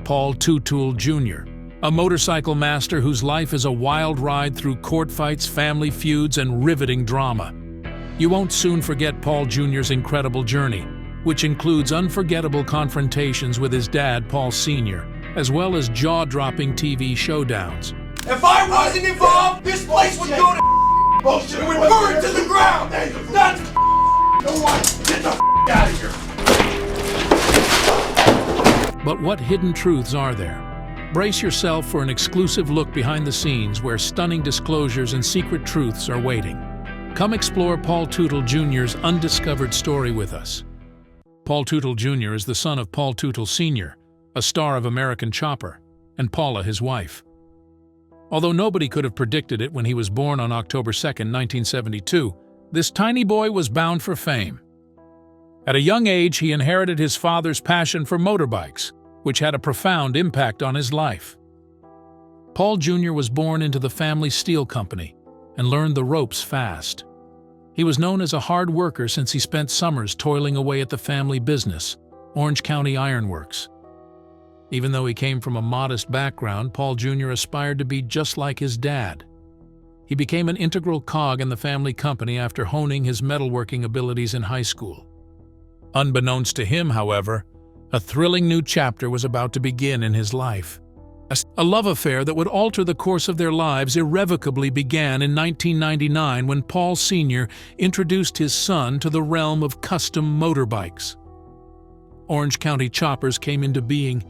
Paul Teutul Jr., a motorcycle master whose life is a wild ride through court fights, family feuds, and riveting drama. You won't soon forget Paul Jr.'s incredible journey, which includes unforgettable confrontations with his dad, Paul Sr., as well as jaw-dropping TV showdowns. If I wasn't involved, this place would go to bullshit. It would burn to the ground. That's no one. Get the out of here. But what hidden truths are there? Brace yourself for an exclusive look behind the scenes where stunning disclosures and secret truths are waiting. Come explore Paul Teutul Jr.'s undiscovered story with us. Paul Teutul Jr. is the son of Paul Teutul Sr., a star of American Chopper, and Paula, his wife. Although nobody could have predicted it when he was born on October 2, 1972, this tiny boy was bound for fame. At a young age, he inherited his father's passion for motorbikes, which had a profound impact on his life. Paul Jr. was born into the family steel company and learned the ropes fast. He was known as a hard worker since he spent summers toiling away at the family business, Orange County Iron Works. Even though he came from a modest background, Paul Jr. aspired to be just like his dad. He became an integral cog in the family company after honing his metalworking abilities in high school. Unbeknownst to him, however, a thrilling new chapter was about to begin in his life. A love affair that would alter the course of their lives irrevocably began in 1999 when Paul Sr. introduced his son to the realm of custom motorbikes. Orange County Choppers came into being,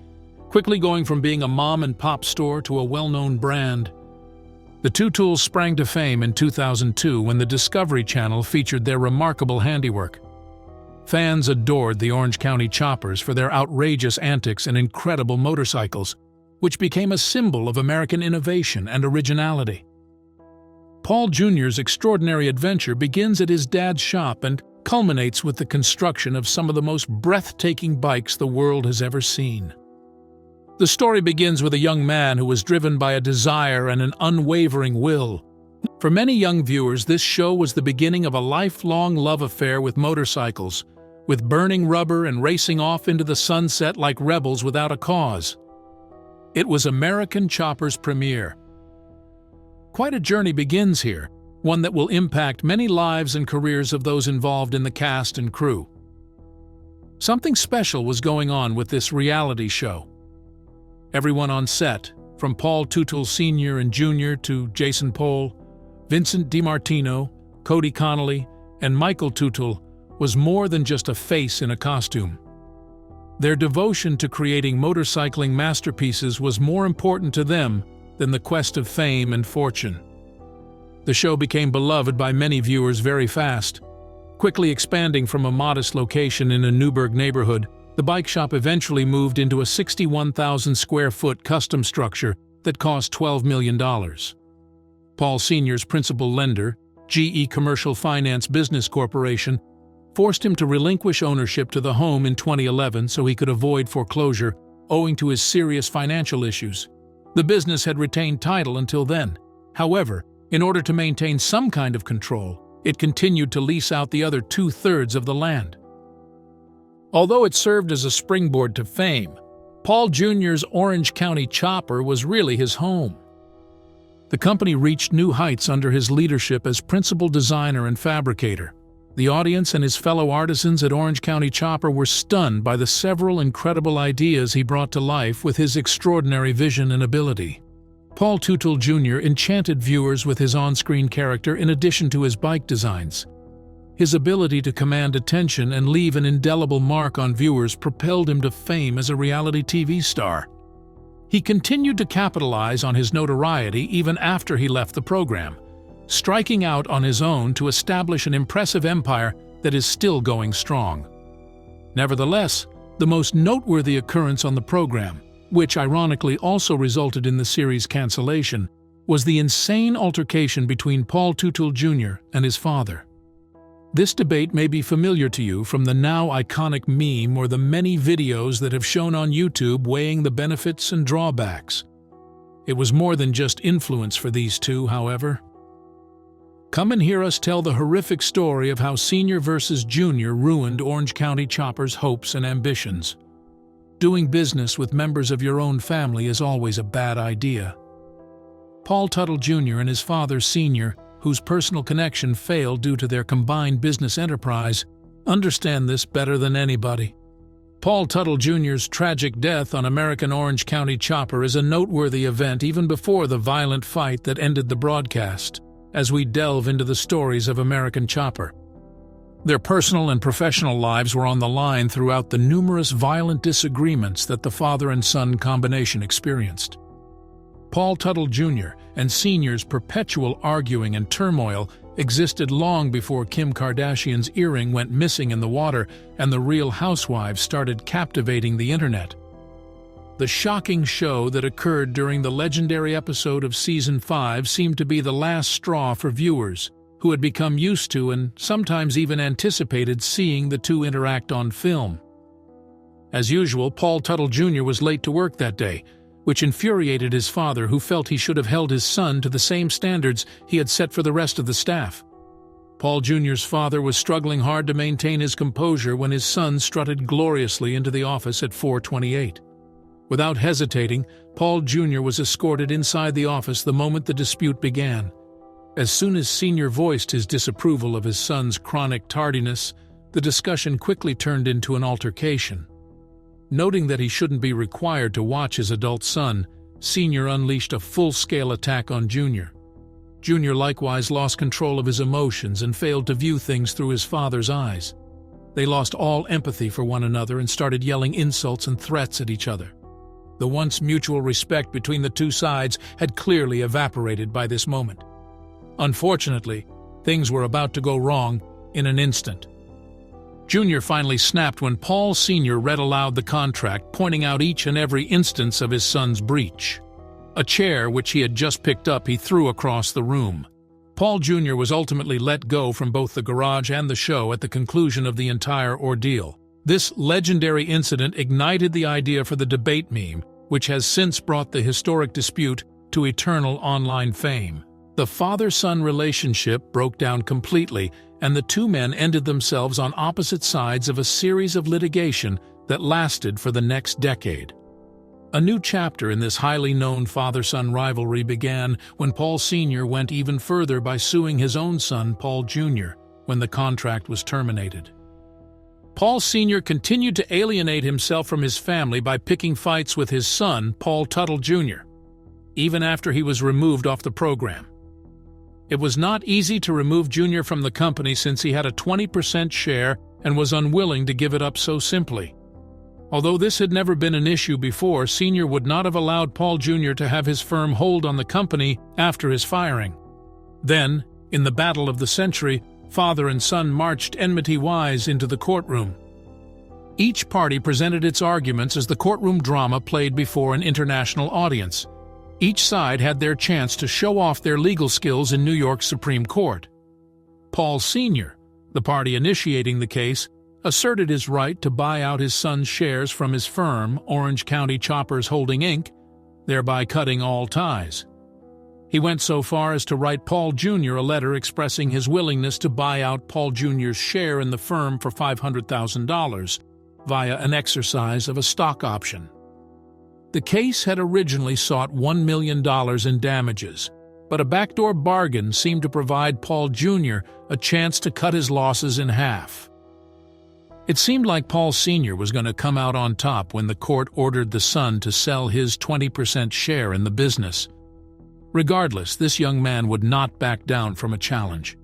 quickly going from being a mom-and-pop store to a well-known brand. The Teutuls sprang to fame in 2002 when the Discovery Channel featured their remarkable handiwork. Fans adored the Orange County Choppers for their outrageous antics and incredible motorcycles, which became a symbol of American innovation and originality. Paul Jr.'s extraordinary adventure begins at his dad's shop and culminates with the construction of some of the most breathtaking bikes the world has ever seen. The story begins with a young man who was driven by a desire and an unwavering will. For many young viewers, this show was the beginning of a lifelong love affair with motorcycles, with burning rubber and racing off into the sunset like rebels without a cause. It was American Chopper's premiere. Quite a journey begins here, one that will impact many lives and careers of those involved in the cast and crew. Something special was going on with this reality show. Everyone on set, from Paul Teutul Sr. and Jr. to Jason Pohl, Vincent DiMartino, Cody Connolly, and Michael Teutul, was more than just a face in a costume. Their devotion to creating motorcycling masterpieces was more important to them than the quest of fame and fortune. The show became beloved by many viewers very fast. Quickly expanding from a modest location in a Newburgh neighborhood, the bike shop eventually moved into a 61,000-square-foot custom structure that cost $12 million. Paul Sr.'s principal lender, GE Commercial Finance Business Corporation, forced him to relinquish ownership to the home in 2011 so he could avoid foreclosure owing to his serious financial issues. The business had retained title until then. However, in order to maintain some kind of control, it continued to lease out the other 2/3 of the land. Although it served as a springboard to fame, Paul Jr.'s Orange County Chopper was really his home. The company reached new heights under his leadership as principal designer and fabricator. The audience and his fellow artisans at Orange County Chopper were stunned by the several incredible ideas he brought to life with his extraordinary vision and ability. Paul Teutul Jr. enchanted viewers with his on-screen character in addition to his bike designs. His ability to command attention and leave an indelible mark on viewers propelled him to fame as a reality TV star. He continued to capitalize on his notoriety even after he left the program, striking out on his own to establish an impressive empire that is still going strong. Nevertheless, the most noteworthy occurrence on the program, which ironically also resulted in the series' cancellation, was the insane altercation between Paul Teutul Jr. and his father. This debate may be familiar to you from the now iconic meme or the many videos that have shown on YouTube weighing the benefits and drawbacks. It was more than just influence for these two, however. Come and hear us tell the horrific story of how Senior versus Junior ruined Orange County Chopper's hopes and ambitions. doing business with members of your own family is always a bad idea. Paul Teutul Jr. and his father Sr., whose personal connection failed due to their combined business enterprise, understand this better than anybody. Paul Teutul Jr.'s tragic death on American Orange County chopper is a noteworthy event even before the violent fight that ended the broadcast, as we delve into the stories of American Chopper. Their personal and professional lives were on the line throughout the numerous violent disagreements that the father and son combination experienced. Paul Teutul Jr. and Sr.'s perpetual arguing and turmoil existed long before Kim Kardashian's earring went missing in the water and the Real Housewives started captivating the internet. The shocking show that occurred during the legendary episode of Season 5 seemed to be the last straw for viewers, who had become used to and sometimes even anticipated seeing the two interact on film. As usual, Paul Teutul Jr. was late to work that day, which infuriated his father, who felt he should have held his son to the same standards he had set for the rest of the staff. Paul Jr.'s father was struggling hard to maintain his composure when his son strutted gloriously into the office at 4:28. Without hesitating, Paul Jr. was escorted inside the office the moment the dispute began. As soon as Sr. voiced his disapproval of his son's chronic tardiness, the discussion quickly turned into an altercation. Noting that he shouldn't be required to watch his adult son, Sr. unleashed a full-scale attack on Jr. Jr. likewise lost control of his emotions and failed to view things through his father's eyes. They lost all empathy for one another and started yelling insults and threats at each other. The once mutual respect between the two sides had clearly evaporated by this moment. Unfortunately, things were about to go wrong in an instant. Jr. finally snapped when Paul Sr. read aloud the contract, pointing out each and every instance of his son's breach. A chair, which he had just picked up, he threw across the room. Paul Jr. was ultimately let go from both the garage and the show at the conclusion of the entire ordeal. This legendary incident ignited the idea for the debate meme, which has since brought the historic dispute to eternal online fame. The father-son relationship broke down completely, and the two men ended themselves on opposite sides of a series of litigation that lasted for the next decade. A new chapter in this highly known father-son rivalry began when Paul Sr. went even further by suing his own son, Paul Jr., when the contract was terminated. Paul Sr. continued to alienate himself from his family by picking fights with his son, Paul Teutul Jr., even after he was removed off the program. It was not easy to remove Jr. from the company since he had a 20% share and was unwilling to give it up so simply. Although this had never been an issue before, Sr. would not have allowed Paul Jr. to have his firm hold on the company after his firing. Then, in the battle of the century, father and son marched enmity-wise into the courtroom. Each party presented its arguments as the courtroom drama played before an international audience. Each side had their chance to show off their legal skills in New York's Supreme Court. Paul Sr., the party initiating the case, asserted his right to buy out his son's shares from his firm, Orange County Choppers Holding Inc., thereby cutting all ties. He went so far as to write Paul Jr. a letter expressing his willingness to buy out Paul Jr.'s share in the firm for $500,000 via an exercise of a stock option. The case had originally sought $1 million in damages, but a backdoor bargain seemed to provide Paul Jr. a chance to cut his losses in half. It seemed like Paul Sr. was going to come out on top when the court ordered the son to sell his 20% share in the business. Regardless, this young man would not back down from a challenge.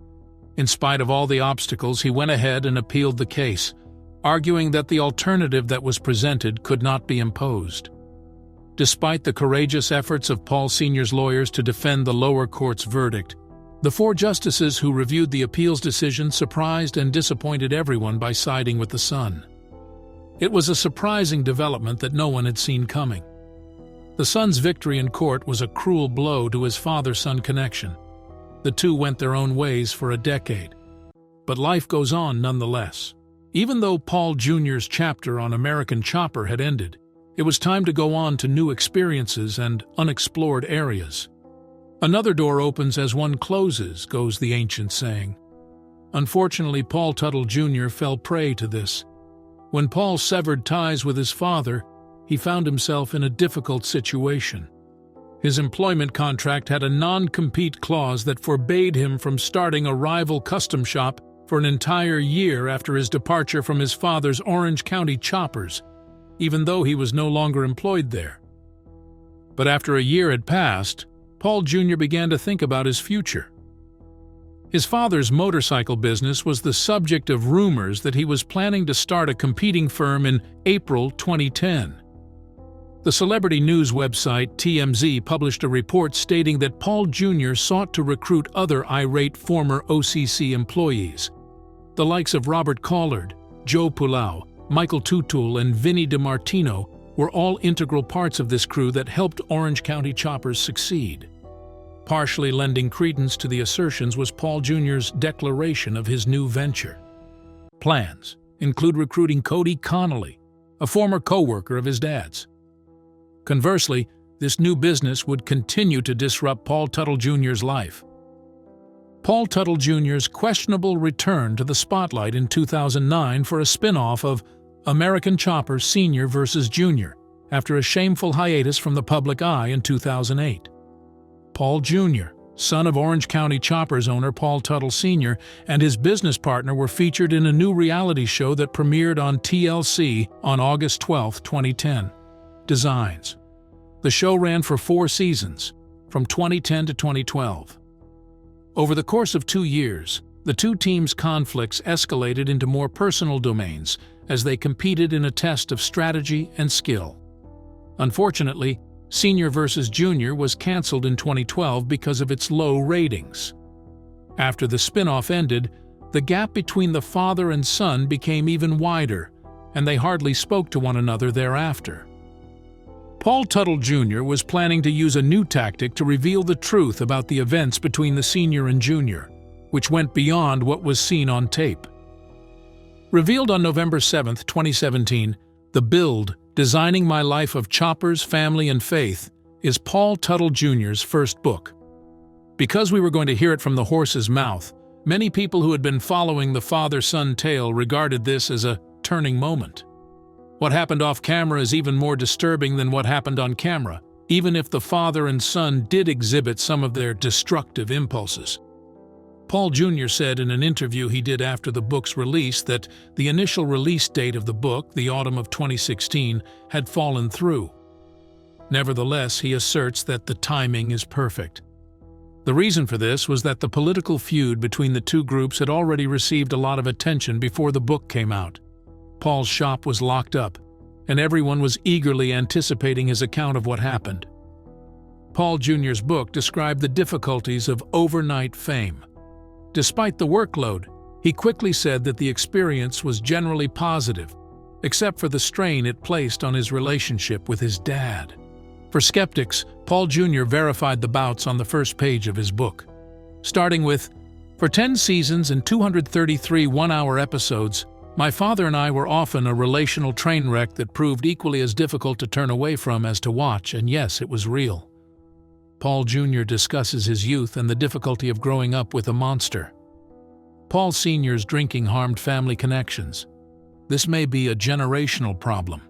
In spite of all the obstacles, he went ahead and appealed the case, arguing that the alternative that was presented could not be imposed. Despite the courageous efforts of Paul Sr.'s lawyers to defend the lower court's verdict, the four justices who reviewed the appeals decision surprised and disappointed everyone by siding with the son. It was a surprising development that no one had seen coming. The son's victory in court was a cruel blow to his father-son connection. The two went their own ways for a decade. But life goes on nonetheless. Even though Paul Jr.'s chapter on American Chopper had ended, it was time to go on to new experiences and unexplored areas. Another door opens as one closes, goes the ancient saying. Unfortunately, Paul Teutul Jr. fell prey to this. When Paul severed ties with his father, he found himself in a difficult situation. His employment contract had a non-compete clause that forbade him from starting a rival custom shop for an entire year after his departure from his father's Orange County Choppers, even though he was no longer employed there. But after a year had passed, Paul Jr. began to think about his future. His father's motorcycle business was the subject of rumors that he was planning to start a competing firm in April 2010. The celebrity news website TMZ published a report stating that Paul Jr. sought to recruit other irate former OCC employees. The likes of Robert Collard, Joe Pulau, Michael Teutul, and Vinny DiMartino were all integral parts of this crew that helped Orange County Choppers succeed. Partially lending credence to the assertions was Paul Jr.'s declaration of his new venture. Plans include recruiting Cody Connolly, a former co-worker of his dad's. Conversely, this new business would continue to disrupt Paul Teutul Jr.'s life. Paul Teutul Jr.'s questionable return to the spotlight in 2009 for a spin-off of American Chopper Sr. vs. Jr. after a shameful hiatus from the public eye in 2008. Paul Jr., son of Orange County Choppers owner Paul Teutul Sr., and his business partner were featured in a new reality show that premiered on TLC on August 12, 2010. Designs. The show ran for 4 seasons, from 2010 to 2012. Over the course of 2 years, the two teams' conflicts escalated into more personal domains as they competed in a test of strategy and skill. Unfortunately, Senior vs. Junior was canceled in 2012 because of its low ratings. After the spin-off ended, the gap between the father and son became even wider, and they hardly spoke to one another thereafter. Paul Teutul Jr. was planning to use a new tactic to reveal the truth about the events between the senior and junior, which went beyond what was seen on tape. Revealed on November 7, 2017, The Build, Designing My Life of Choppers, Family, and Faith, is Paul Teutul Jr.'s first book. Because we were going to hear it from the horse's mouth, many people who had been following the father-son tale regarded this as a turning moment. What happened off-camera is even more disturbing than what happened on camera, even if the father and son did exhibit some of their destructive impulses. Paul Jr. said in an interview he did after the book's release that the initial release date of the book, the autumn of 2016, had fallen through. Nevertheless, he asserts that the timing is perfect. The reason for this was that the political feud between the two groups had already received a lot of attention before the book came out. Paul's shop was locked up, and everyone was eagerly anticipating his account of what happened. Paul Jr.'s book described the difficulties of overnight fame. Despite the workload, he quickly said that the experience was generally positive, except for the strain it placed on his relationship with his dad. For skeptics, Paul Jr. verified the bouts on the first page of his book, starting with, "For 10 seasons and 233 one-hour episodes, my father and I were often a relational train wreck that proved equally as difficult to turn away from as to watch, and yes, it was real." Paul Jr. discusses his youth and the difficulty of growing up with a monster. Paul Sr.'s drinking harmed family connections. This may be a generational problem.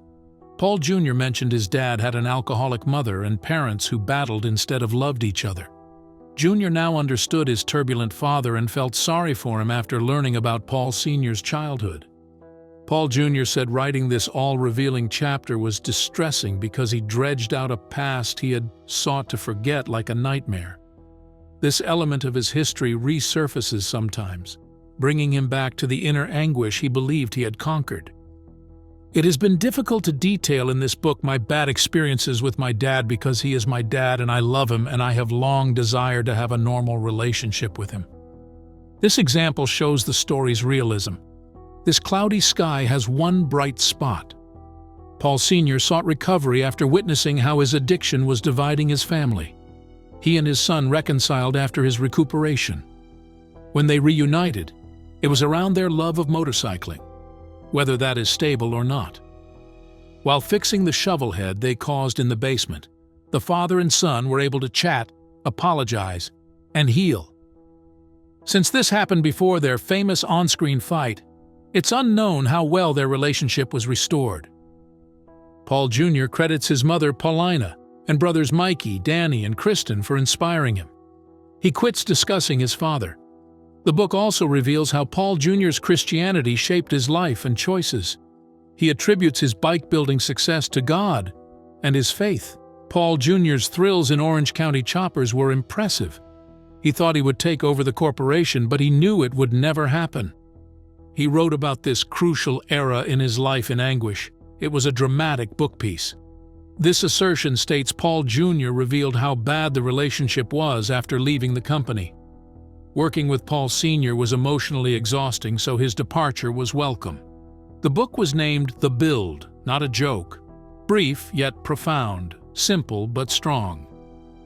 Paul Jr. mentioned his dad had an alcoholic mother and parents who battled instead of loved each other. Jr. now understood his turbulent father and felt sorry for him after learning about Paul Sr.'s childhood. Paul Jr. said writing this all-revealing chapter was distressing because he dredged out a past he had sought to forget like a nightmare. This element of his history resurfaces sometimes, bringing him back to the inner anguish he believed he had conquered. It has been difficult to detail in this book my bad experiences with my dad because he is my dad and I love him and I have long desired to have a normal relationship with him. This example shows the story's realism. This cloudy sky has one bright spot. Paul Sr. sought recovery after witnessing how his addiction was dividing his family. He and his son reconciled after his recuperation. When they reunited, it was around their love of motorcycling, whether that is stable or not. While fixing the shovel head they caused in the basement, the father and son were able to chat, apologize, and heal. Since this happened before their famous on-screen fight, it's unknown how well their relationship was restored. Paul Jr. credits his mother, Paulina, and brothers Mikey, Danny, and Kristen for inspiring him. He quits discussing his father. The book also reveals how Paul Jr.'s Christianity shaped his life and choices. He attributes his bike-building success to God and his faith. Paul Jr.'s thrills in Orange County choppers were impressive. He thought he would take over the corporation, but he knew it would never happen. He wrote about this crucial era in his life in anguish. It was a dramatic book piece. This assertion states Paul Jr. revealed how bad the relationship was after leaving the company. Working with Paul Sr. was emotionally exhausting, so his departure was welcome. The book was named The Build, not a joke. Brief yet profound, simple but strong.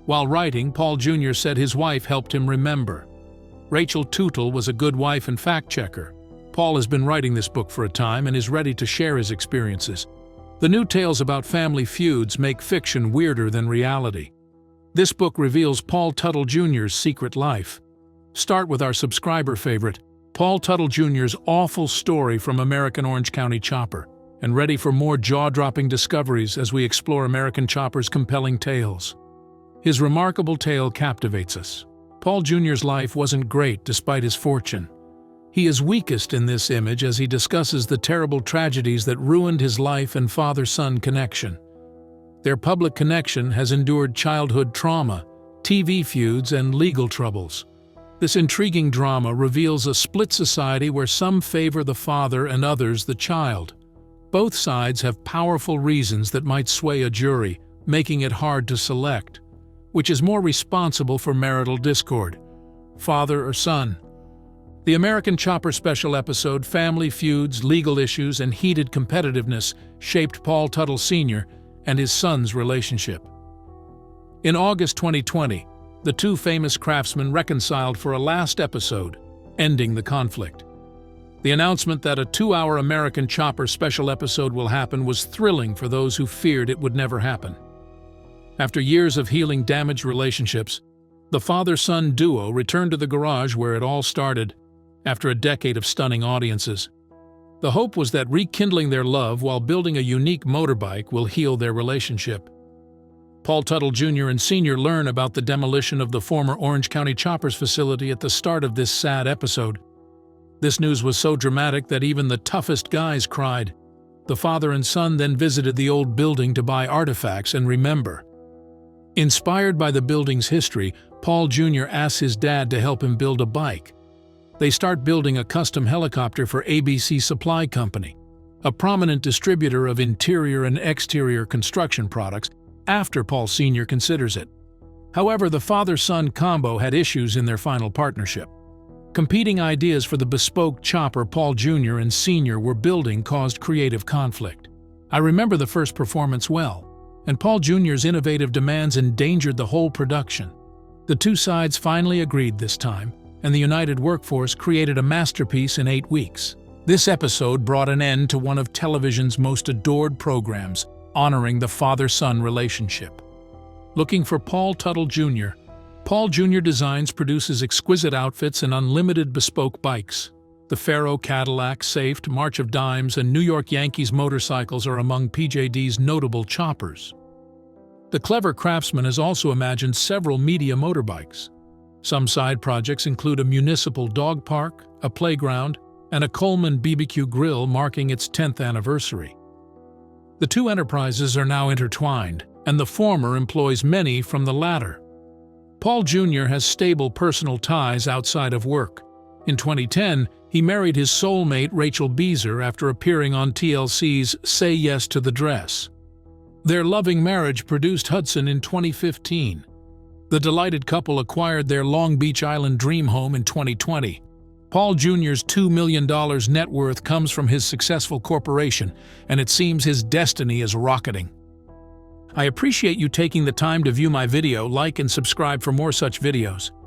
While writing, Paul Jr. said his wife helped him remember. Rachel Teutul was a good wife and fact-checker. Paul has been writing this book for a time and is ready to share his experiences. The new tales about family feuds make fiction weirder than reality. This book reveals Paul Teutul Jr.'s secret life. Start with our subscriber favorite, Paul Teutul Jr.'s awful story from American Orange County Chopper, and ready for more jaw-dropping discoveries as we explore American Chopper's compelling tales. His remarkable tale captivates us. Paul Jr.'s life wasn't great despite his fortune. He is weakest in this image as he discusses the terrible tragedies that ruined his life and father-son connection. Their public connection has endured childhood trauma, TV feuds, and legal troubles. This intriguing drama reveals a split society where some favor the father and others the child. Both sides have powerful reasons that might sway a jury, making it hard to select. Which is more responsible for marital discord, father or son? The American Chopper special episode, Family Feuds, Legal Issues, and Heated Competitiveness shaped Paul Teutul Sr. and his son's relationship. In August 2020, the two famous craftsmen reconciled for a last episode, ending the conflict. The announcement that a 2-hour American Chopper special episode will happen was thrilling for those who feared it would never happen. After years of healing damaged relationships, the father-son duo returned to the garage where it all started, after a decade of stunning audiences. The hope was that rekindling their love while building a unique motorbike will heal their relationship. Paul Teutul Jr. and Sr. learn about the demolition of the former Orange County Choppers facility at the start of this sad episode. This news was so dramatic that even the toughest guys cried. The father and son then visited the old building to buy artifacts and remember. Inspired by the building's history, Paul Jr. asks his dad to help him build a bike. They start building a custom helicopter for ABC Supply Company, a prominent distributor of interior and exterior construction products, after Paul Sr. considers it. However, the father-son combo had issues in their final partnership. Competing ideas for the bespoke chopper Paul Jr. and Sr. were building caused creative conflict. I remember the first performance well, and Paul Jr.'s innovative demands endangered the whole production. The two sides finally agreed this time, and the united workforce created a masterpiece in 8 weeks. This episode brought an end to one of television's most adored programs, honoring the father-son relationship. Looking for Paul Teutul Jr., Paul Jr. Designs produces exquisite outfits and unlimited bespoke bikes. The Faro Cadillac, Safed, March of Dimes, and New York Yankees motorcycles are among PJD's notable choppers. The clever craftsman has also imagined several media motorbikes. Some side projects include a municipal dog park, a playground, and a Coleman BBQ grill marking its 10th anniversary. The two enterprises are now intertwined, and the former employs many from the latter. Paul Jr. has stable personal ties outside of work. In 2010, he married his soulmate Rachel Beezer after appearing on TLC's Say Yes to the Dress. Their loving marriage produced Hudson in 2015. The delighted couple acquired their Long Beach Island dream home in 2020. Paul Jr.'s $2 million net worth comes from his successful corporation, and it seems his destiny is rocketing. I appreciate you taking the time to view my video, like and subscribe for more such videos.